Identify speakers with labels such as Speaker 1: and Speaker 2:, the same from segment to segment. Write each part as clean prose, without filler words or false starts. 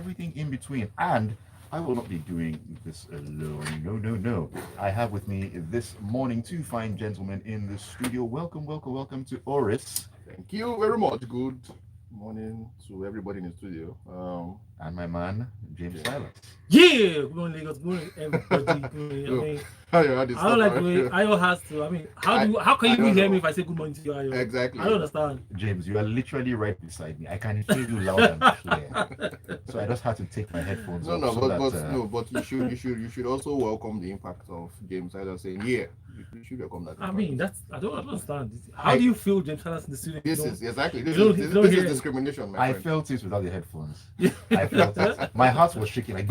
Speaker 1: everything in between. And I will not be doing this alone. No, no, no. I have with me this morning two fine gentlemen in the studio. Welcome, welcome, welcome to Oris.
Speaker 2: Thank you very much. Good morning to everybody in the studio.
Speaker 1: And my man, James
Speaker 2: James.
Speaker 1: Silas.
Speaker 3: Yeah, good morning, Lagos. Good morning, everybody. Good morning. I
Speaker 2: So,
Speaker 3: mean,
Speaker 2: how you had this
Speaker 3: I don't
Speaker 2: stuff
Speaker 3: like the
Speaker 2: right
Speaker 3: way
Speaker 2: here?
Speaker 3: Ayo has to. I mean,
Speaker 2: I
Speaker 3: how can you
Speaker 2: I
Speaker 3: even
Speaker 2: don't
Speaker 3: hear me
Speaker 2: know
Speaker 3: if I say good morning to you, Ayo?
Speaker 2: exactly.
Speaker 3: I don't understand.
Speaker 1: James, you are literally right beside me. I can hear you loud and clear. So I just had to take my headphones
Speaker 2: No,
Speaker 1: off
Speaker 2: no,
Speaker 1: so
Speaker 2: but
Speaker 1: that
Speaker 2: but no, but you should also welcome the impact of James either saying yeah. You should welcome that
Speaker 3: I
Speaker 2: impact.
Speaker 3: mean, I don't understand. How
Speaker 2: I
Speaker 3: do you feel, James Salas, in the studio?
Speaker 2: this is exactly
Speaker 3: You don't, you don't
Speaker 2: this is
Speaker 3: hear it.
Speaker 2: discrimination, my
Speaker 1: I
Speaker 2: friend.
Speaker 1: felt it without the headphones. I felt it. My heart was shaking like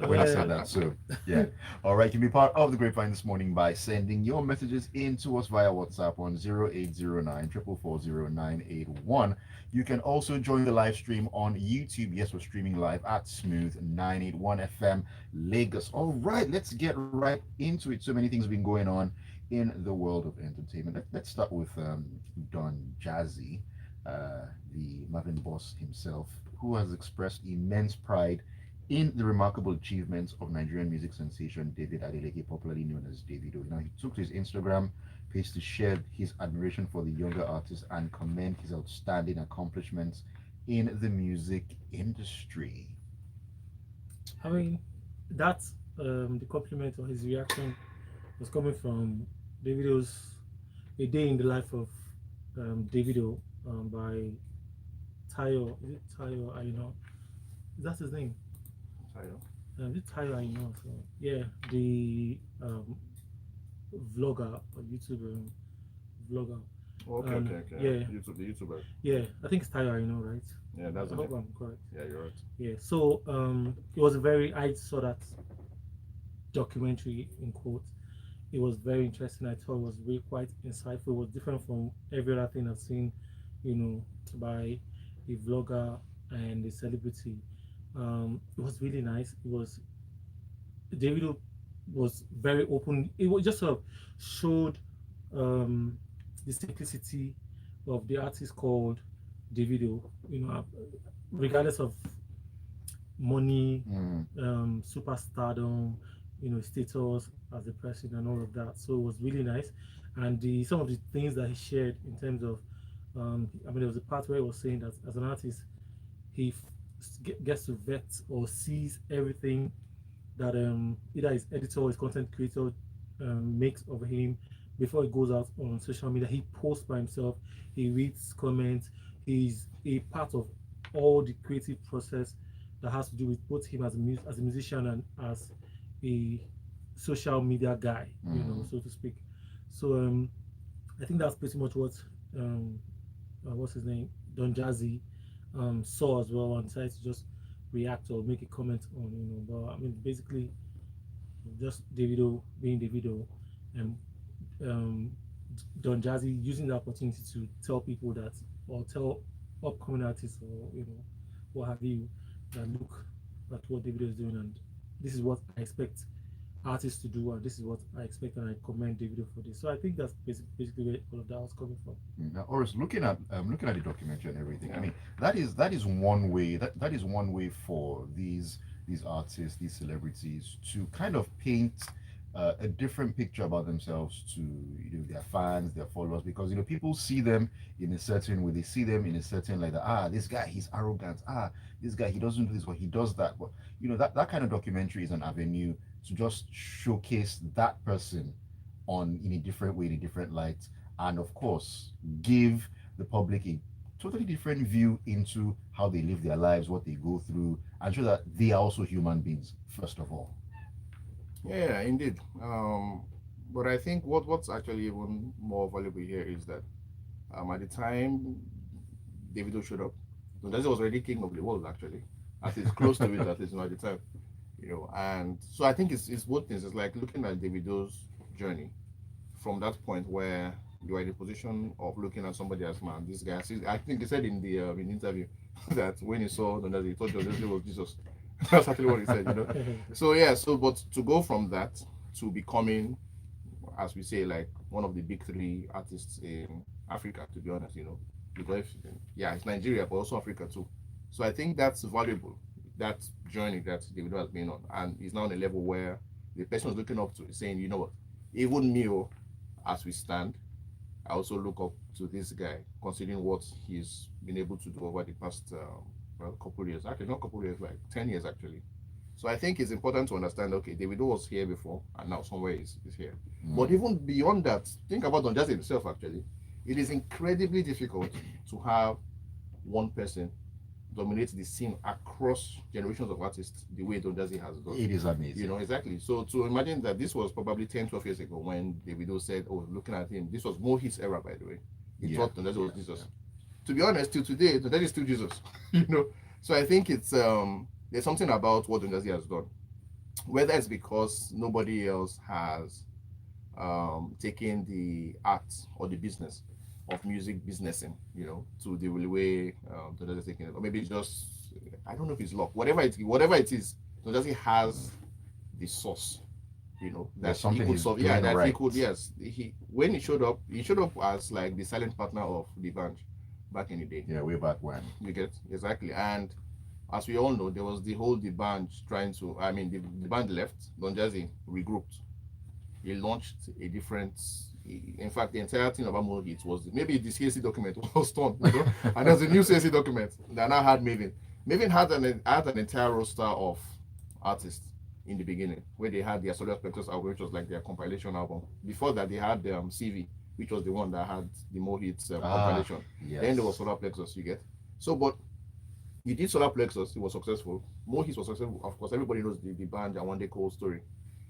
Speaker 1: when I said that. So yeah. All right, you can be part of the grapevine this morning by sending your messages in to us via WhatsApp on 0809 4440981. You can also join the live stream on YouTube. Yes, we're streaming live at Smooth 981 FM Lagos. All right, let's get right into it. So many things have been going on in the world of entertainment. Let's start with Don Jazzy, the Marvin boss himself, who has expressed immense pride in the remarkable achievements of Nigerian music sensation David Adeleke, popularly known as Davido. Now, he took to his Instagram page to share his admiration for the younger artist and commend his outstanding accomplishments in the music industry.
Speaker 3: I mean, that's the compliment or his reaction was coming from Davido's A Day in the Life of Davido by Tayo. Is it Tayo? I know. Is that his name?
Speaker 2: Sorry.
Speaker 3: Is it Tayo? I know. So yeah, the vlogger or YouTuber vlogger.
Speaker 2: Okay.
Speaker 3: Yeah,
Speaker 2: YouTube, the YouTuber.
Speaker 3: yeah. I think it's Tayo. I know, right?
Speaker 2: Yeah, that's
Speaker 3: I
Speaker 2: the
Speaker 3: hope
Speaker 2: name.
Speaker 3: I'm correct.
Speaker 2: Yeah, you're right.
Speaker 3: Yeah. So it was a very. I saw that documentary in quotes. It was very interesting. I thought it was really quite insightful. It was different from every other thing I've seen, by a vlogger and a celebrity. It was really nice. It was David was very open. It was just sort of showed um, the simplicity of the artist called Davido. Regardless of money,
Speaker 1: Mm.
Speaker 3: superstardom, status as a person and all of that. So it was really nice. And some of the things that he shared in terms of, I mean, there was a part where he was saying that as an artist, he gets to vet or sees everything that either his editor or his content creator makes of him before it goes out on social media. He posts by himself, he reads comments, he's a part of all the creative process that has to do with both him as a musician and as a social media guy,
Speaker 1: Mm.
Speaker 3: so to speak. So I think that's pretty much what um, what's his name, Don Jazzy, saw as well and decided to just react or make a comment on, But I mean, basically, just Davido being Davido, and um, Don Jazzy using the opportunity to tell people that, or tell upcoming artists, or what have you, that look at what Davido is doing, and this is what I expect artists to do, and this is what I expect, and I commend Davido for this. So I think that's basically where all of that was coming from.
Speaker 1: Now, Oris, looking at the documentary and everything, I
Speaker 2: Yeah.
Speaker 1: mean that is one way that is one way for these artists, these celebrities to kind of paint a different picture about themselves to their fans, their followers, because people see them in a certain way, they see them in a certain like that. This guy he's arrogant. This guy he doesn't do this, but he does that. But that kind of documentary is an avenue to just showcase that person on in a different way, in a different light, and of course give the public a totally different view into how they live their lives, what they go through, and show that they are also human beings first of all.
Speaker 2: Yeah, indeed. But I think what's actually even more valuable here is that at the time Davido showed up, Dondazi was already king of the world actually, at least close to it at least at the time, And so I think it's both things. It's like looking at Davido's journey from that point where you are in the position of looking at somebody as man. This guy, I think he said in the interview that when he saw Dondazi, he thought Dondazi was Jesus. That's actually what he said. So yeah, so but to go from that to becoming, as we say, like one of the big three artists in Africa, to be honest, because yeah, it's Nigeria, but also Africa too. So I think that's valuable that journey that Davido has been on, and he's now on a level where the person is looking up to is saying, you know what, even me, oh, as we stand, I also look up to this guy, considering what he's been able to do over the past well, couple of years. Actually, not couple of years, like 10 years actually. So I think it's important to understand. Okay, Davido was here before, and now somewhere is here. But even beyond that, think about Don Jazzy himself. Actually, it is incredibly difficult to have one person dominate the scene across generations of artists the way Don Jazzy has done.
Speaker 1: It is amazing.
Speaker 2: You know, exactly. So to imagine that this was probably 10, 12 years ago when Davido said, oh, looking at him, this was more his era, by the way. He thought Don Jazzy was Jesus. To be honest, till today, Don Jazzy is still Jesus. You know, so I think it's there's something about what Don Jazzy has done, whether it's because nobody else has taken the art or the business of music businessing, you know, to the way Don Jazzy is taking it, or maybe it's just, I don't know if it's luck, whatever it is, Don Jazzy has the source, you know, that he could solve. Yeah, that right. He could. Yes, when he showed up as like the silent partner of the band back in the day.
Speaker 1: Yeah, way back when.
Speaker 2: You get exactly. And as we all know, there was the band trying to. I mean, the band left. Don Jazzy regrouped. He launched a different. In fact, the entire thing about Mono Hits was maybe the CAC document was torn, you know? And there's a new CAC document that now had Maven. Maven had an entire roster of artists in the beginning, where they had their Solar Spectres album, which was like their compilation album. Before that, they had CV, which was the one that had the More Hits compilation. Yes. Then there was Solar Plexus, you get. So, but he did Solar Plexus, it was successful. More Hits was successful. Of course, everybody knows the band and One Day Cold story.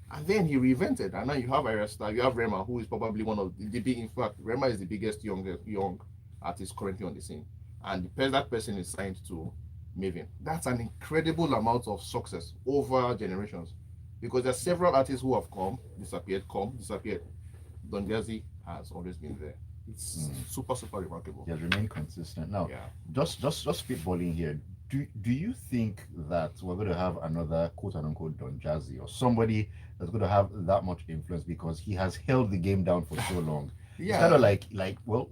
Speaker 2: And then he reinvented, and now you have Arista, you have Rema, who is probably one of the big. In fact, Rema is the biggest young artist currently on the scene, and that person is signed to Maven. That's an incredible amount of success over generations, because there are several artists who have disappeared. Don Jazzy has always been there. It's super remarkable.
Speaker 1: He has remained consistent. Now, just spitballing here. Do you think that we're going to have another quote unquote Don Jazzy, or somebody that's going to have that much influence because he has held the game down for so long? Yeah. It's kind of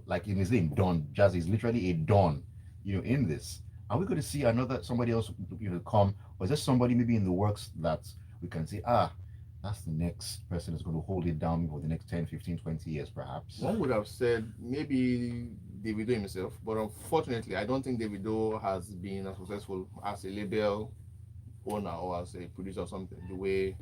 Speaker 1: like in his name, Don Jazzy is literally a Don, you know, in this. Are we going to see somebody else, you know, come, or is there somebody maybe in the works that we can say, that's the next person that's going to hold it down for the next 10, 15, 20 years, perhaps?
Speaker 2: One would have said maybe Davido himself, but unfortunately, I don't think Davido has been as successful as a label owner or as a producer or something, the way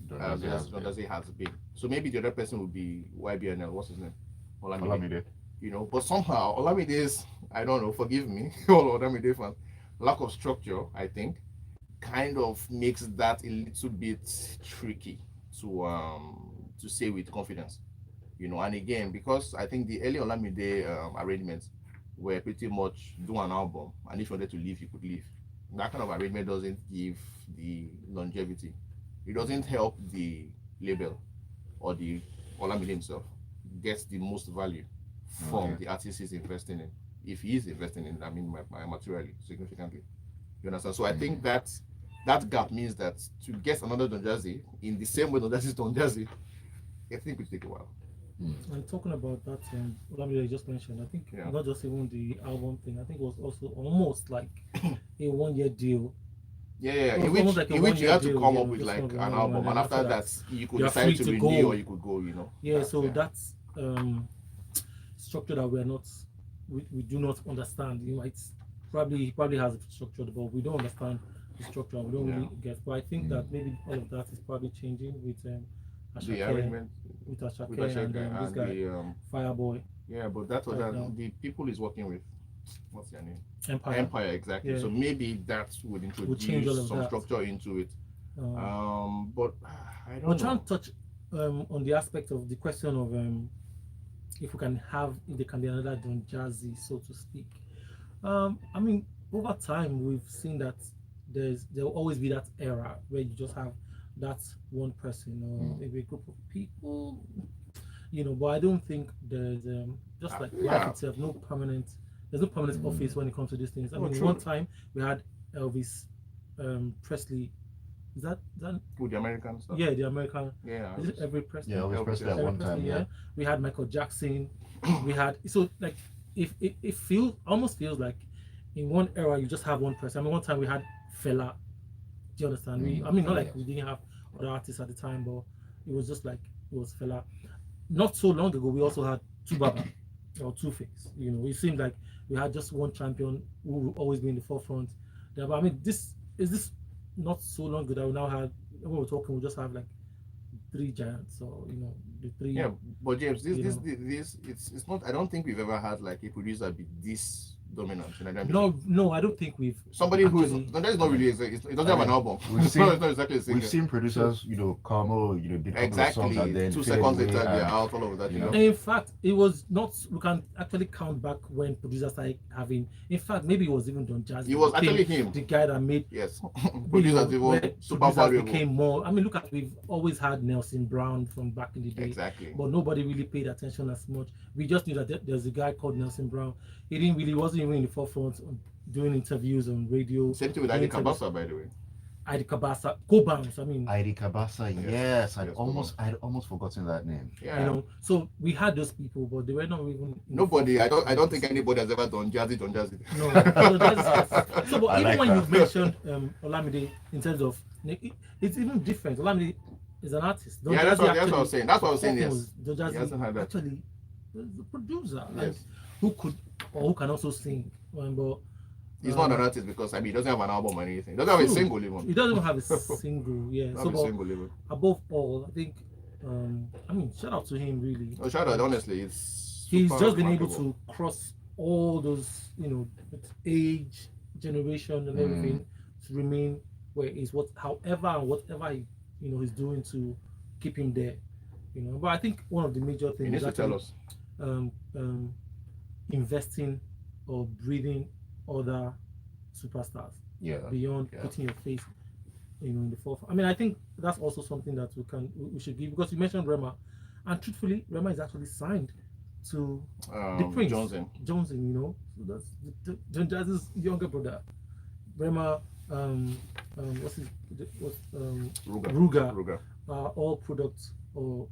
Speaker 2: Don Jazzy has been. So maybe the other person would be YBNL, what's his name? Olamide. You know, but somehow, Olamide's, I don't know, forgive me, all Olamide fans, lack of structure, I think, kind of makes that a little bit tricky to say with confidence, you know. And again, because I think the early Olamide arrangements were pretty much do an album, and if you wanted to leave, you could leave. That kind of arrangement doesn't give the longevity. It doesn't help the label or the Olamide himself gets the most value from the artist he's investing in. If he is investing in, I mean, materially, significantly. You understand? So I think that gap means that to get another Don Jazzy in the same way Don Jazzy is Don Jazzy, I think it will take a while.
Speaker 3: And talking about that, Olamide you just mentioned, I think not just even the album thing, I think it was also almost like a 1 year deal.
Speaker 2: Yeah. In which you have to come up with like an album, and after that you could decide to renew or you could go, you know.
Speaker 3: That's structure that we do not understand. You might he probably has it structured, but we don't understand the structure. We don't really get. But I think that maybe all of that is probably changing with
Speaker 2: Ashake,
Speaker 3: with Ashake and this guy Fireboy.
Speaker 2: Yeah, but that's what the people is working with. What's their name?
Speaker 3: Empire,
Speaker 2: exactly. Yeah. So maybe that would introduce some structure into it. But I don't know.
Speaker 3: We're trying to touch on the aspect of the question of if there can be another Don Jazzy, so to speak. I mean, over time we've seen that there will always be that era where you just have that one person or maybe a group of people, you know. But I don't think there's just like life itself, there's no permanent office when it comes to these things. I mean, one time we had Elvis Presley. Is that
Speaker 2: with the American stuff?
Speaker 3: Yeah, the American.
Speaker 2: Yeah.
Speaker 3: Is it Elvis Presley?
Speaker 1: Yeah, Elvis Presley at one time. Yeah.
Speaker 3: We had Michael Jackson. We had like it almost feels like in one era you just have one person. I mean, one time we had Fela. Do you understand? I mean, not like we didn't have other artists at the time, but it was just like it was Fela. Not so long ago, we also had Two Baba or Two Face. You know, it seemed like we had just one champion who will always be in the forefront. Yeah, but I mean, this not so long ago that we now had when we're talking, we just have like three giants, or the three.
Speaker 2: Yeah, but James, this
Speaker 3: you
Speaker 2: this
Speaker 3: know.
Speaker 2: this it's not. I don't think we've ever had like a producer be this dominant in Nigerian music.
Speaker 3: No, I don't think we've
Speaker 2: Somebody who is
Speaker 3: actually.
Speaker 2: no, that is not really. It doesn't have an album.
Speaker 1: We've
Speaker 2: So
Speaker 1: seen
Speaker 2: it's not exactly a singer.
Speaker 1: we've seen producers, come out, did a couple of songs and
Speaker 2: Exactly.
Speaker 1: then
Speaker 2: 2
Speaker 1: fade
Speaker 2: seconds
Speaker 1: away
Speaker 2: later, they're
Speaker 1: and,
Speaker 2: out. All of that. You know.
Speaker 3: In fact, it was not. We can actually count back when producers started having. In fact, maybe it was even Don Jazzy.
Speaker 2: It was
Speaker 3: became
Speaker 2: actually him.
Speaker 3: the guy that made
Speaker 2: Yes.
Speaker 3: producers
Speaker 2: Producers even super
Speaker 3: producers
Speaker 2: valuable.
Speaker 3: became more. I mean, look at we've always had Nelson Brown from back in the day,
Speaker 2: Exactly.
Speaker 3: but nobody really paid attention as much. We just knew that there's a guy called Nelson Brown. He wasn't even in the forefront doing interviews on radio.
Speaker 2: Same thing with Ali Kabasa, by the way.
Speaker 3: Adi Kabasa, Cobams. I mean,
Speaker 1: Heidi Kabasa,
Speaker 2: Yes.
Speaker 1: yes,
Speaker 2: Yes,
Speaker 1: I'd almost forgotten that name.
Speaker 2: Yeah.
Speaker 3: So we had those people, but they were not even. in the
Speaker 2: Nobody. I
Speaker 3: forefront.
Speaker 2: don't think anybody has ever done Jazzy.
Speaker 3: No, so but
Speaker 1: I
Speaker 3: even
Speaker 1: like
Speaker 3: when
Speaker 1: that.
Speaker 3: you've mentioned Olamide in terms of it's even different. Olamide is an artist. Don
Speaker 2: Yeah, that's
Speaker 3: Jazzy
Speaker 2: what I
Speaker 3: actually-
Speaker 2: was saying. That's what I was saying.
Speaker 3: Don
Speaker 2: Yes.
Speaker 3: Jazzy
Speaker 2: He hasn't had that.
Speaker 3: actually is a producer, like,
Speaker 2: Yes.
Speaker 3: who could or who can also sing. But
Speaker 2: He's not an artist because he doesn't have an album or anything. He doesn't have a
Speaker 3: True.
Speaker 2: single even.
Speaker 3: he doesn't even have a single. Yeah.
Speaker 2: Not
Speaker 3: So,
Speaker 2: a
Speaker 3: but
Speaker 2: single even.
Speaker 3: above all, I think, I mean, shout out to him really.
Speaker 2: Oh, shout out, honestly, it's
Speaker 3: He's
Speaker 2: super
Speaker 3: just been able
Speaker 2: remarkable.
Speaker 3: to cross all those, with age, generation, and everything to remain where he's however and whatever he's doing to keep him there. But I think one of the major
Speaker 2: He
Speaker 3: things
Speaker 2: needs
Speaker 3: is
Speaker 2: to tell
Speaker 3: actually
Speaker 2: us.
Speaker 3: investing or breeding other superstars
Speaker 1: Yeah.
Speaker 3: beyond
Speaker 1: yeah.
Speaker 3: putting your face in the forefront. I mean, I think that's also something that we should give, because you mentioned Rema, and truthfully, Rema is actually signed to the Prince
Speaker 2: Johnson.
Speaker 3: So that's John Jazzy's younger brother. Rema, Ruga are all products or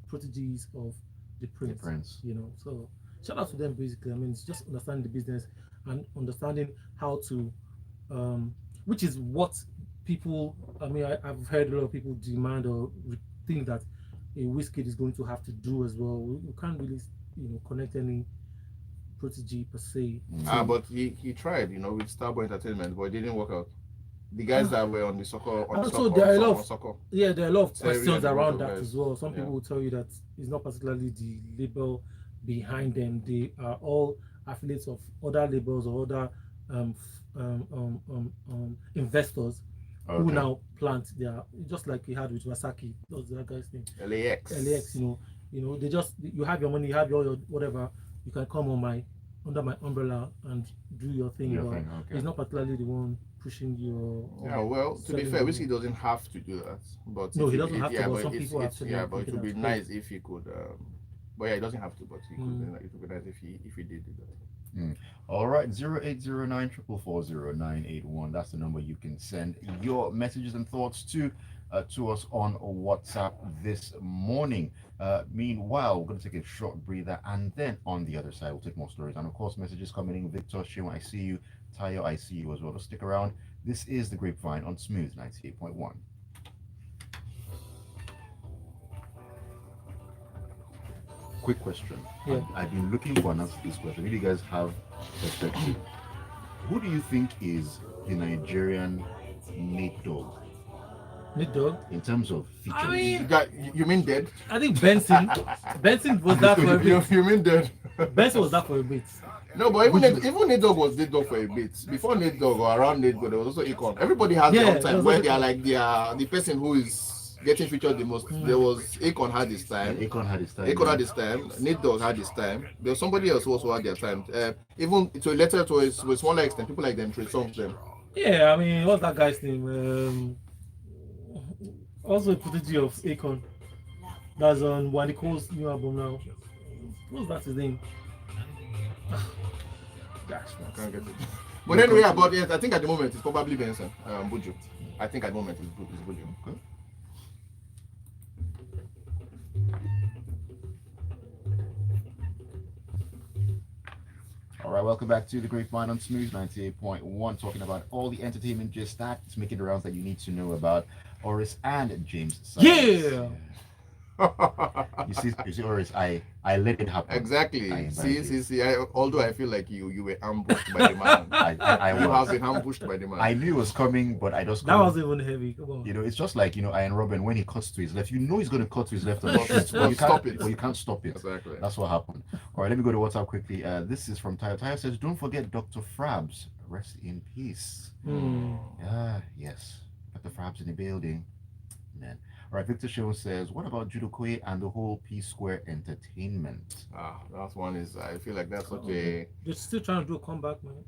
Speaker 3: proteges of the Prince. So shout out to them. Basically, I mean, it's just understanding the business and understanding how to, which is what people. I mean, I've heard a lot of people demand or think that a Wizkid is going to have to do as well. We can't really, connect any protege per se.
Speaker 2: But he tried, with Starboy Entertainment, but it didn't work out. The guys that were on the soccer,
Speaker 3: there are a lot of
Speaker 2: soccer.
Speaker 3: Yeah, there are a lot of
Speaker 2: Terry
Speaker 3: questions
Speaker 2: and a lot
Speaker 3: around
Speaker 2: of
Speaker 3: that
Speaker 2: guys.
Speaker 3: as well. Some people will tell you that it's not particularly the label behind them. They are all affiliates of other labels or other investors who now plant their, just like we had with Wasaki. What's that guy's name?
Speaker 2: LAX.
Speaker 3: They just, you have your money, you have your whatever. You can come under my umbrella and do your thing. But it's not particularly the one pushing your.
Speaker 2: Yeah, well, to be fair, Whiskey doesn't have to do that. But
Speaker 3: No, he doesn't have to.
Speaker 2: Yeah,
Speaker 3: But
Speaker 2: but
Speaker 3: some people actually.
Speaker 2: yeah, but it would be
Speaker 3: think
Speaker 2: nice if he could. But yeah, he doesn't have to. But he could. It would be nice if he did do that.
Speaker 1: All right, 0809 440 That's the number you can send your messages and thoughts to us on WhatsApp this morning. Meanwhile, we're going to take a short breather, and then on the other side, we'll take more stories. And of course, messages coming in. Victor, Shima, I see you. Tayo, I see you as well. Just stick around. This is The Grapevine on Smooth 98.1. Quick question.
Speaker 3: Yeah.
Speaker 1: I've been looking for an answer to this question. If you guys have perspective, who do you think is the Nigerian Nate Dogg
Speaker 3: Nate Dogg.
Speaker 1: in terms of features?
Speaker 3: I mean,
Speaker 2: You mean dead?
Speaker 3: I think Benson was that for a bit.
Speaker 2: You mean dead?
Speaker 3: Benson was that for a bit.
Speaker 2: No, but even Nate Dogg was Nate Dogg for a bit. Before Nate Dogg or around Nate Dogg, there was also Akon. Everybody has their own time where they are like the person who is getting featured the most. There was Akon had his time.
Speaker 1: Akon had his time.
Speaker 2: Akon had his time. Nate Dogg had his time. There was somebody else who also had their time. Even to a letter to a smaller extent, people like them, Trey Songz them.
Speaker 3: Yeah, I mean, what's that guy's name? Also a protege of Akon. That's on Wally Cole's new album now. What's that his name? Gosh,
Speaker 2: I can't get it. But anyway, but yes, I think at the moment it's probably Benson, Buju. I think at the moment it's Buju.
Speaker 1: Okay. All right, welcome back to the Grapevine on Smooth 98.1, talking about all the entertainment gist that's making the rounds that you need to know about Oris and James Silas.
Speaker 3: Yeah.
Speaker 1: You see, Oris, I let it happen.
Speaker 2: Exactly. See. Although I feel like you were ambushed by the man.
Speaker 1: I
Speaker 2: You
Speaker 1: was.
Speaker 2: have been ambushed by the man.
Speaker 1: I knew it was coming, but I just
Speaker 3: That
Speaker 1: couldn't.
Speaker 3: was even heavy. Come on.
Speaker 1: You know, it's just like, Iron Robin, when he cuts to his left, you know he's going to cut to his left on
Speaker 2: But
Speaker 1: the shoot, but you can't
Speaker 2: stop it.
Speaker 1: But you can't stop it.
Speaker 2: Exactly.
Speaker 1: That's what happened. All right, let me go to WhatsApp quickly. This is from Tayo. Tayo says, don't forget Dr. Frabs. Rest in peace. Yes. Dr. Frabs in the building. Man. All right, Victor Show says, what about Judo Koye and the whole P Square Entertainment?
Speaker 2: That one is. I feel like that's such a.
Speaker 3: They're still trying to do a comeback, man.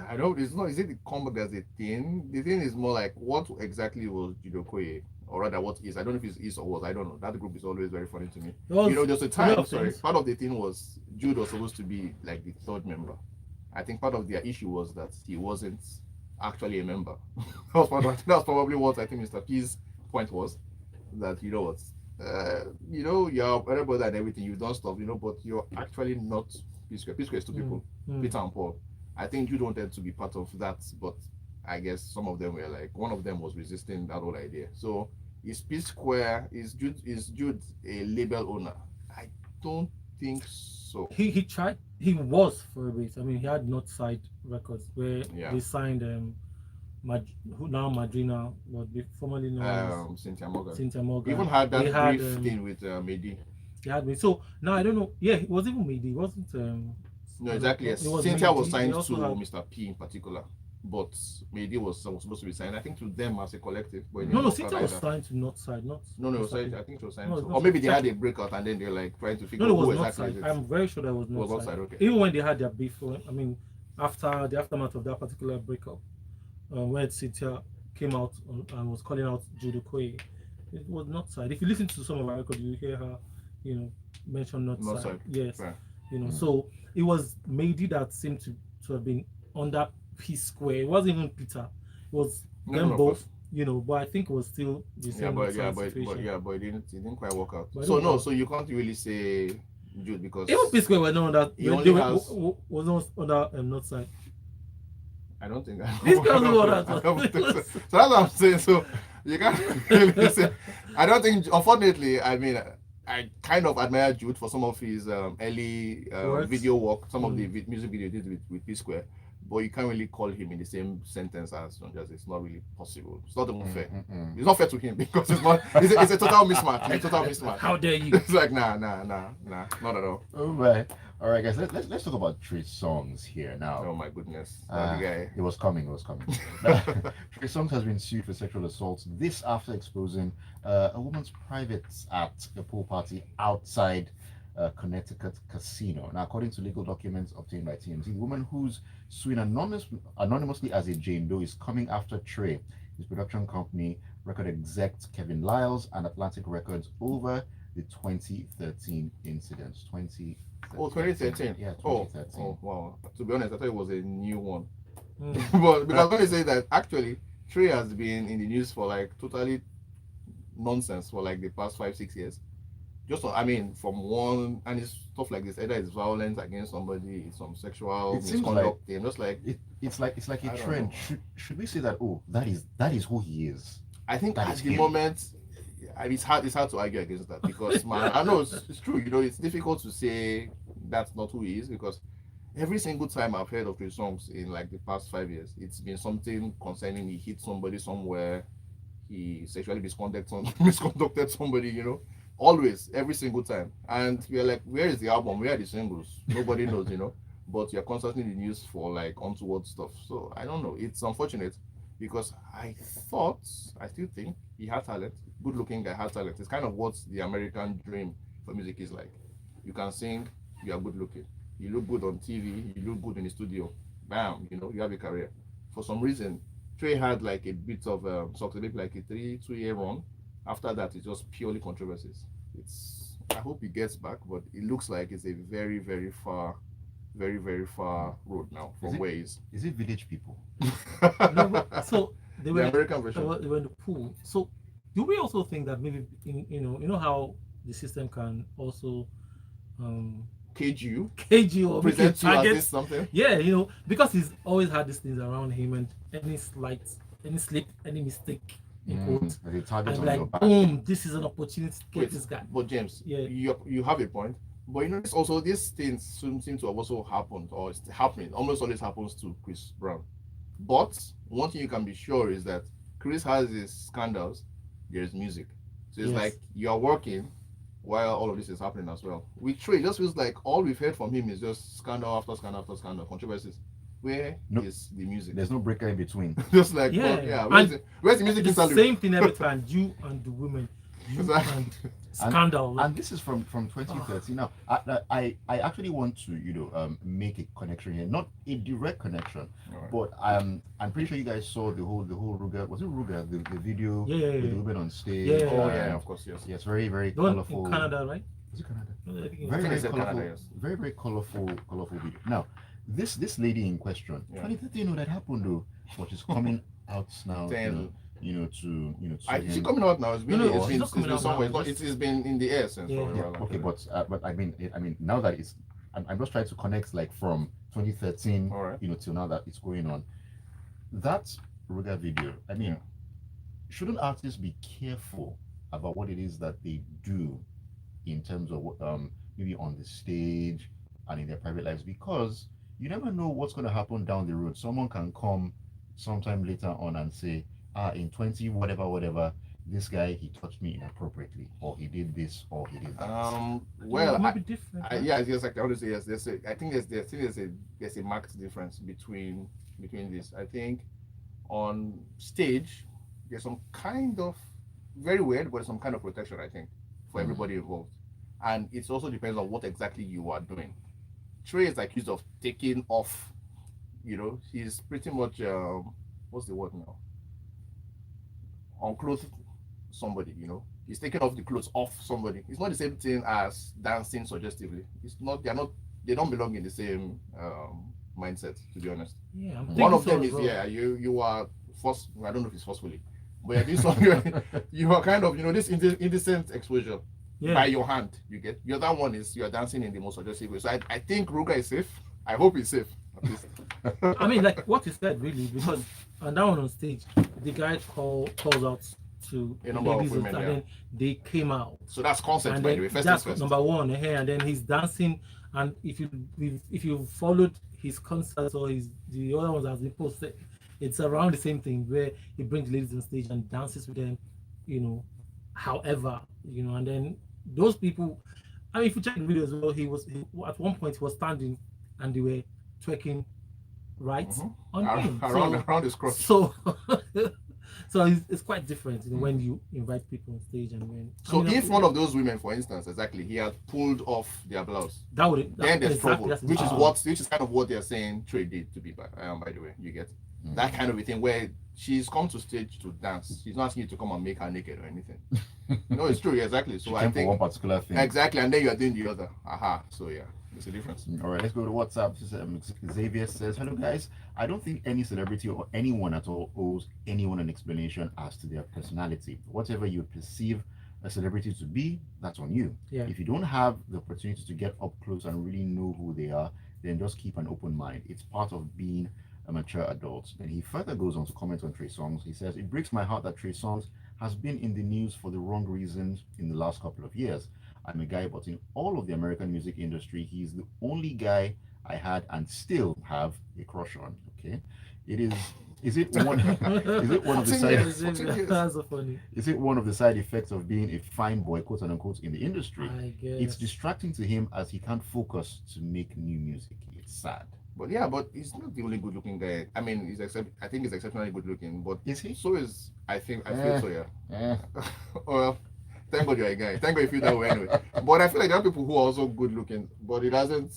Speaker 2: I don't. It's not. Is it the comeback as a thing? The thing is more like what exactly was Judo Koye, or rather, what is? I don't know if it's is or was. I don't know. That group is always very funny to me. There's a time. Sorry, part of the thing was Jude was supposed to be like the third member. I think part of their issue was that he wasn't actually a member. That's probably what I think Mr. P's point was. That you're elder brother and everything, you've done stuff, but you're actually not P Square. P Square is two people, Peter and Paul. I think you don't tend to be part of that, but I guess some of them were like, one of them was resisting that whole idea. So is P Square, is Jude a label owner? I don't think so.
Speaker 3: He tried. He was for a bit. I mean, he had Northside Records where they signed who now Madrina, but formerly known as
Speaker 2: Cynthia Morgan.
Speaker 3: Cynthia Morgan.
Speaker 2: Even had that brief thing with Mehdi.
Speaker 3: He had me. So now I don't know. Yeah, it was even Mehdi. It wasn't.
Speaker 2: No, exactly. Yes. Cynthia was signed to Mr. P in particular, but Mehdi was supposed to be signed. I think to them as a collective. But
Speaker 3: no, Cynthia was signed to Northside.
Speaker 2: No, I think she was signed to. Or maybe they had a breakout and then they're like trying to figure out who exactly.
Speaker 3: I'm very sure that was Northside.
Speaker 2: Okay.
Speaker 3: Even when they had their beef, I mean, after the aftermath of that particular breakup. When Cynthia came out and was calling out Judo Koye, it was Northside. If you listen to some of our records, you hear her, mention Northside. Yes, right. So it was Mehdi that seemed to have been under P Square. It wasn't even Peter. It was them both. But I think it was still the same.
Speaker 2: But it didn't quite work out. So you can't really say Jude because
Speaker 3: even P Square were not under. Was not under Northside.
Speaker 2: I don't think
Speaker 3: this girl know that.
Speaker 2: So that's what I'm saying. So you can't really say. I don't think. Unfortunately, I mean, I kind of admire Jude for some of his early video work, some of the music videos he did with P Square. But you can't really call him in the same sentence as John Jazzy. It's not really possible. It's not even fair. It's not fair to him because it's not. It's a total mismatch. It's a total mismatch.
Speaker 3: How dare you?
Speaker 2: It's like nah, not at all.
Speaker 1: All right, guys. Let's talk about Trey Songz here now.
Speaker 2: Oh my goodness, the guy.
Speaker 1: It was coming. Trey Songz has been sued for sexual assault. This after exposing a woman's privates at a pool party outside Connecticut casino. Now, according to legal documents obtained by TMZ, the woman who's suing anonymously as a Jane Doe is coming after Trey, his production company, record exec Kevin Lyles, and Atlantic Records over the 2013 incidents. 2013.
Speaker 2: Oh, 2013.
Speaker 1: Yeah, 2013.
Speaker 2: Oh, wow. To be honest, I thought it was a new one. But because when they say that actually Trey has been in the news for like totally nonsense for like the past 5-6 years. From one, and it's stuff like this. Either it's violence against somebody, it's some sexual misconduct thing. Just like
Speaker 1: it's like a trend. Should we say that? Oh, that is who he is.
Speaker 2: I think at the moment, it's hard to argue against that because I know it's true. It's difficult to say that's not who he is because every single time I've heard of his songs in like the past 5 years, it's been something concerning he hit somebody somewhere, he sexually misconducted somebody. Always, every single time. And we're like, where is the album? Where are the singles? Nobody knows, But you're constantly in the news for like untoward stuff. So I don't know. It's unfortunate because I still think he had talent. Good looking guy had talent. It's kind of what the American dream for music is like. You can sing, you are good looking. You look good on TV, you look good in the studio. Bam, you have a career. For some reason, Trey had like a bit of success, maybe like a 2-year run. After that, it's just purely controversies. I hope he gets back, but it looks like it's a very, very far road now from where he is.
Speaker 1: Is it Village People?
Speaker 3: No, so
Speaker 2: the American version.
Speaker 3: They were in the pool. So do we also think that maybe how the system can also
Speaker 2: cage you,
Speaker 3: cage you or make you
Speaker 2: present you as
Speaker 3: target.
Speaker 2: this something.
Speaker 3: Yeah, you know, because he's always had these things around him, and any slight, any slip, any mistake in quotes,
Speaker 1: The target
Speaker 3: and
Speaker 1: on
Speaker 3: like
Speaker 1: your back.
Speaker 3: boom, this is an opportunity to get
Speaker 2: Wait,
Speaker 3: this guy.
Speaker 2: but James,
Speaker 3: Yeah.
Speaker 2: you have a point. But you know, this also these things seem to have also happened, or it's happening. Almost always happens to Chris Brown. But one thing you can be sure is that Chris has his scandals. There's music, so it's
Speaker 3: Yes.
Speaker 2: like you're working while all of this is happening as well. With Trey, it just feels like all we've heard from him is just scandal after scandal after scandal, controversies. Where is the music?
Speaker 1: There's no breaker in between.
Speaker 2: Just like,
Speaker 3: Yeah.
Speaker 2: yeah,
Speaker 3: And
Speaker 2: where's the music
Speaker 3: The
Speaker 2: interlude?
Speaker 3: same thing every time. You and the women, you
Speaker 2: Exactly.
Speaker 3: and scandal.
Speaker 1: And this is from 2013. Now, I actually want to make a connection here, not a direct connection,
Speaker 2: Alright.
Speaker 1: but I'm pretty sure you guys saw the whole Ruger, was it Ruger, the video
Speaker 3: Yeah, yeah,
Speaker 1: with the
Speaker 3: yeah.
Speaker 1: women on stage.
Speaker 3: Yeah,
Speaker 2: Oh
Speaker 3: yeah.
Speaker 2: yeah, of course, yes.
Speaker 1: Yes, very very
Speaker 3: The one
Speaker 1: colorful.
Speaker 3: in Canada, right?
Speaker 1: Was it Canada?
Speaker 3: No, I think it was-
Speaker 1: Very
Speaker 2: think
Speaker 1: very
Speaker 2: it's in
Speaker 1: colorful.
Speaker 2: Canada, yes.
Speaker 1: Very very colorful video. Now, this lady in question,
Speaker 2: Yeah.
Speaker 1: 2013, that happened though, but she's coming out now.
Speaker 2: Then-
Speaker 1: To
Speaker 2: Is
Speaker 1: him.
Speaker 2: it coming out now? It's been,
Speaker 3: No,
Speaker 2: it's
Speaker 3: she's
Speaker 2: been,
Speaker 3: not
Speaker 2: it's
Speaker 3: coming
Speaker 2: been
Speaker 3: out
Speaker 2: somewhere.
Speaker 3: now,
Speaker 2: It's been in the air since
Speaker 3: Yeah.
Speaker 2: for a
Speaker 1: Yeah,
Speaker 2: while.
Speaker 1: okay, but I mean now that it's I'm just trying to connect like from 2013
Speaker 2: All right.
Speaker 1: till now that it's going on. That Ruga video, I mean,
Speaker 2: Yeah.
Speaker 1: shouldn't artists be careful about what it is that they do in terms of maybe on the stage and in their private lives, because you never know what's going to happen down the road. Someone can come sometime later on and say, in 20 whatever, this guy, he touched me inappropriately, or he did this, or he did that.
Speaker 2: Well,
Speaker 3: it might be different. Right?
Speaker 2: yeah, yes, like I want to say yes. I think there's a marked difference between this. I think on stage there's some kind of very weird, but some kind of protection. I think for everybody involved, and it also depends on what exactly you are doing. Trey is accused of taking off. You know, he's pretty much what's the word now? Unclothed somebody. You know, he's taking off the clothes off somebody. It's not the same thing as dancing suggestively. It's not. They don't belong in the same mindset. To be honest,
Speaker 3: Yeah, I'm
Speaker 2: one of
Speaker 3: thinking
Speaker 2: them
Speaker 3: so
Speaker 2: is
Speaker 3: as well.
Speaker 2: you are forced. I don't know if it's forcefully, but you're doing something. You are kind of this indecent exposure
Speaker 3: Yeah.
Speaker 2: by your hand. You get. The other one is you are dancing in the most suggestive way. So I think Ruga is safe. I hope he's safe. At least.
Speaker 3: I mean, like what you said, really, because on that one on stage, the guy calls out to
Speaker 2: A number of
Speaker 3: ladies,
Speaker 2: women,
Speaker 3: and
Speaker 2: yeah.
Speaker 3: then they came out.
Speaker 2: So that's consent,
Speaker 3: And
Speaker 2: by
Speaker 3: then
Speaker 2: the way. First
Speaker 3: that's
Speaker 2: things first.
Speaker 3: number one, and then he's dancing. And if you followed his concerts or the other ones that has been posted, it's around the same thing where he brings ladies on stage and dances with them, however, and then those people. I mean, if you check the video as well, at one point he was standing and they were twerking right on him.
Speaker 2: Around his cross.
Speaker 3: So so it's quite different when you invite people on stage and when.
Speaker 2: So if one of those women, for instance, exactly, he had pulled off their blouse, then there's trouble, which is kind of what they're saying Trey did to be by the way. You get that kind of a thing where she's come to stage to dance. She's not asking you to come and make her naked or anything. No, it's true, exactly. So I think
Speaker 1: for one particular thing.
Speaker 2: exactly, and then you are doing the other. Aha. So yeah, there's a difference.
Speaker 1: All right, let's go to WhatsApp. Xavier says, "Hello guys. I don't think any celebrity or anyone at all owes anyone an explanation as to their personality. Whatever you perceive a celebrity to be, that's on you.
Speaker 3: Yeah.
Speaker 1: If you don't have the opportunity to get up close and really know who they are, then just keep an open mind. It's part of being a mature adult." Then he further goes on to comment on Trey Songz. He says, "It breaks my heart that Trey Songz has been in the news for the wrong reasons in the last couple of years. I'm a guy, but in all of the American music industry, he's the only guy I had and still have a crush on." Okay, is it one of the side
Speaker 3: That's so funny.
Speaker 1: is it one of the side effects of being a fine boy, quote unquote, in the industry?
Speaker 3: I guess
Speaker 1: It's distracting to him as he can't focus to make new music. It's sad.
Speaker 2: But he's not the only good-looking guy. I mean, I think he's exceptionally good-looking. But
Speaker 1: Is he?
Speaker 2: So is I feel so. Yeah.
Speaker 1: Eh.
Speaker 2: Well, thank God you're a guy. Thank God you feel that way anyway. But I feel like there are people who are also good-looking, but it doesn't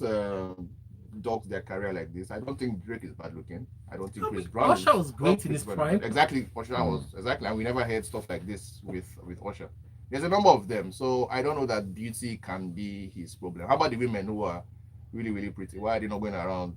Speaker 2: dog their career like this. I don't think Drake is bad-looking. I don't think Chris Brown.
Speaker 3: Usher was great in his prime.
Speaker 2: Exactly, Usher was exactly, and we never heard stuff like this with Usher. There's a number of them, so I don't know that beauty can be his problem. How about the women who are really, really pretty. Why are they not going around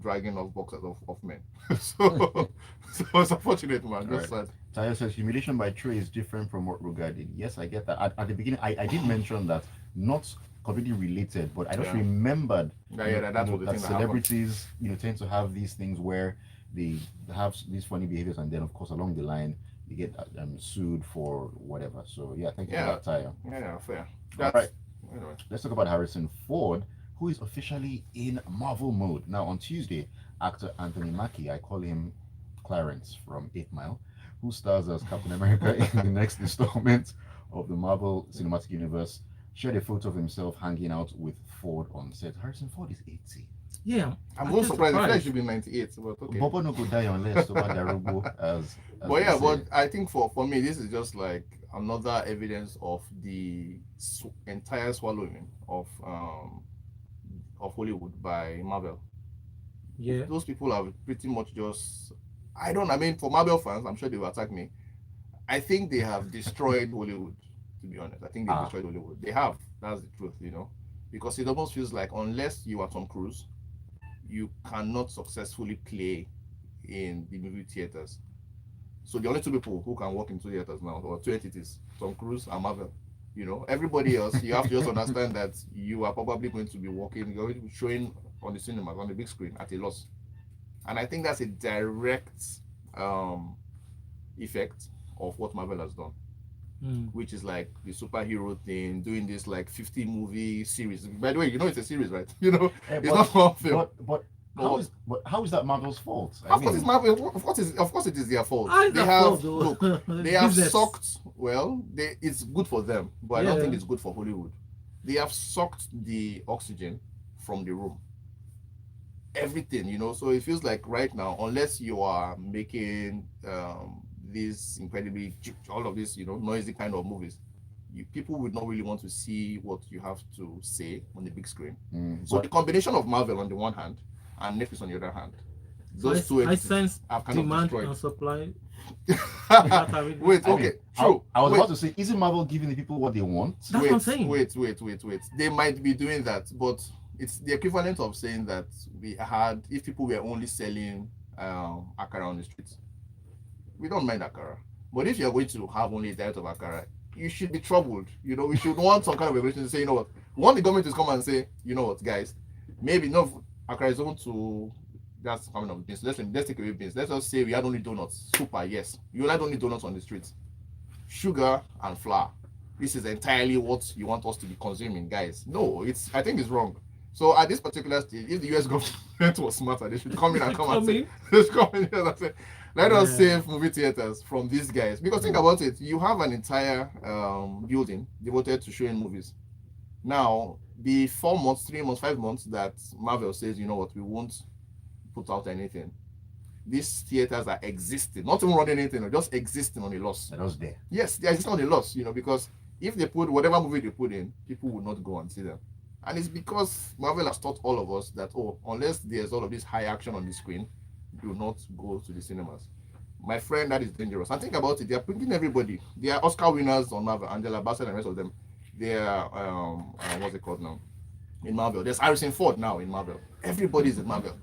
Speaker 2: dragging off boxers of men? so, so it's unfortunate, man. Just sad.
Speaker 1: Tayo says humiliation by trade is different from what regarding. Yes, I get that. At the beginning, I did mention that, not completely related, but I just remembered
Speaker 2: that's what the
Speaker 1: that
Speaker 2: thing
Speaker 1: celebrities, tend to have these things where they have these funny behaviors, and then of course along the line they get sued for whatever. So yeah, thank you for that, Tayo.
Speaker 2: Yeah, fair.
Speaker 1: All right. Anyway, let's talk about Harrison Ford, who is officially in Marvel mode. Now, on Tuesday, actor Anthony Mackie, I call him Clarence from 8 Mile, who stars as Captain America in the next installment of the Marvel Cinematic Universe, shared a photo of himself hanging out with Ford on set. Harrison Ford is 80.
Speaker 3: Yeah,
Speaker 2: I'm also surprised. The flash should be 98, but okay.
Speaker 1: Bobo no go die unless Darugo as
Speaker 2: but yeah, but I think for me, this is just like another evidence of the entire swallowing of Hollywood by Marvel.
Speaker 3: Yeah,
Speaker 2: those people are pretty much just. I mean, for Marvel fans, I'm sure they will attack me. I think they have destroyed Hollywood. To be honest, I think they destroyed Hollywood. They have. That's the truth, because it almost feels like unless you are Tom Cruise, you cannot successfully play in the movie theaters. So the only two people who can walk into theaters now, or two entities, Tom Cruise and Marvel. Everybody else, you have to just understand that you are probably going to be showing on the cinemas, on the big screen at a loss. And I think that's a direct effect of what Marvel has done. Which is like the superhero thing, doing this like 50 movie series. By the way, it's a series, right? It's not one film.
Speaker 1: But how is that Marvel's fault?
Speaker 2: Of course, it's Marvel. Of course, it is their fault. They have they have sucked. Well, it's good for them, but I don't think it's good for Hollywood. They have sucked the oxygen from the room. Everything, so it feels like right now, unless you are making these incredibly all of these noisy kind of movies, people would not really want to see what you have to say on the big screen. So the combination of Marvel on the one hand and Netflix on the other hand, those two
Speaker 3: I sense
Speaker 2: have kind
Speaker 3: demand
Speaker 2: of
Speaker 3: and supply.
Speaker 2: Wait, okay, true.
Speaker 1: I was about to say, isn't Marvel giving the people what they want?
Speaker 3: That's what I'm saying.
Speaker 2: Wait. They might be doing that, but it's the equivalent of saying that if people were only selling akara on the streets. We don't mind akara, but if you're going to have only a diet of akara, you should be troubled. We should want some kind of regulation to say, we want the government to come and say, guys, maybe no akara is open to that's coming of beans. Let's take away beans. Let's just say we had only donuts. Super, yes. You had only donuts on the streets. Sugar and flour. This is entirely what you want us to be consuming, guys. No, I think it's wrong. So at this particular stage, if the US government was smarter, they should come in and come and say, let us save movie theaters from these guys. Because think about it, you have an entire building devoted to showing movies. Now, the 4 months, 3 months, 5 months that Marvel says, we won't put out anything. These theaters are existing, not even running anything, or just existing on a loss.
Speaker 1: That was there.
Speaker 2: Yes, they exist on a loss, because if they put whatever movie they put in, people will not go and see them. And it's because Marvel has taught all of us that, unless there's all of this high action on the screen, do not go to the cinemas. My friend, that is dangerous. And think about it, they are putting everybody. They are Oscar winners on Marvel, Angela Bassett and the rest of them. They are, what's it called now? In Marvel. There's Harrison Ford now in Marvel. Everybody's in Marvel.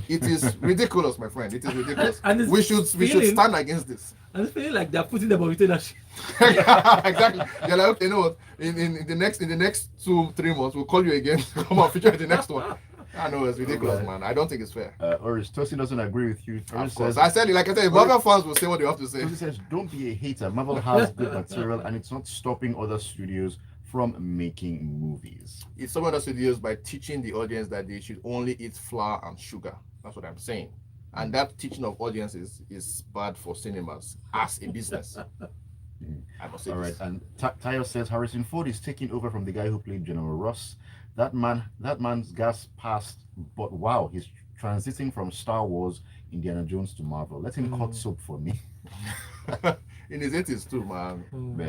Speaker 2: It is ridiculous, my friend. It is ridiculous. And we should stand against this.
Speaker 3: And it's feeling like they're putting them on retainer.
Speaker 2: Exactly. They're like, okay, what? In the next 2-3 months, we'll call you again to come and feature in the next one. I know it's ridiculous, man. I don't think it's fair.
Speaker 1: Oris, Tosin doesn't agree with you.
Speaker 2: Of course. I said, Marvel fans will say what they have to say.
Speaker 1: Tosin says, don't be a hater. Marvel has good material, and it's not stopping other studios from making movies.
Speaker 2: It's some other studios by teaching the audience that they should only eat flour and sugar. That's what I'm saying. And that teaching of audiences is bad for cinemas as a business. I must say.
Speaker 1: All right, and Tayo says Harrison Ford is taking over from the guy who played General Ross. That man's gas passed, but wow, he's transiting from Star Wars, Indiana Jones to Marvel. Let him cut soap for me.
Speaker 2: In his 80s too, man.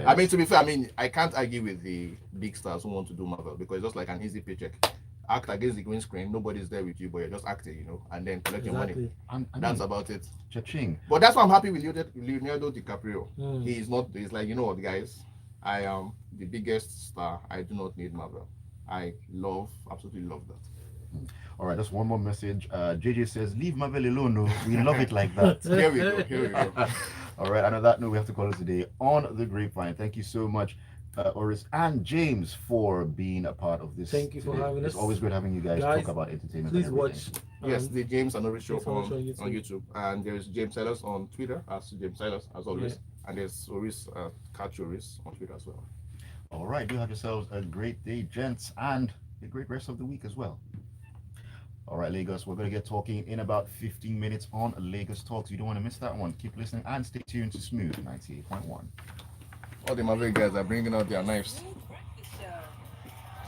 Speaker 2: I mean, to be fair, I can't argue with the big stars who want to do Marvel because it's just like an easy paycheck. Act against the green screen, nobody's there with you, but you're just acting, and then collect your money. That's about it.
Speaker 1: Cha-ching.
Speaker 2: But that's why I'm happy with Leonardo DiCaprio. He's like, guys, I am the biggest star. I do not need Marvel. I absolutely love that.
Speaker 1: All right, just one more message. JJ says, "Leave Mabel alone. No, we love it like that."
Speaker 2: Here we go. Here we go.
Speaker 1: All right, and on that note, we have to call it today on the grapevine. Thank you so much, Oris and James, for being a part of this.
Speaker 3: Thank you for
Speaker 1: today.
Speaker 3: having
Speaker 1: It's
Speaker 3: us.
Speaker 1: always good having you guys
Speaker 3: Guys,
Speaker 1: talk about entertainment.
Speaker 3: Please
Speaker 1: and
Speaker 3: watch.
Speaker 1: everything.
Speaker 2: Yes, the James and Oris show
Speaker 3: James and Oris
Speaker 2: on
Speaker 3: show on
Speaker 2: YouTube, and there's James Silas on Twitter as James Silas as always, and there's Oris Catch Oris on Twitter as well.
Speaker 1: All right, do have yourselves a great day, gents, and a great rest of the week as well. All right, Lagos, we're going to get talking in about 15 minutes on Lagos Talks. You don't want to miss that one. Keep listening and stay tuned to Smooth 98.1.
Speaker 2: All the Maverick guys are bringing out their knives.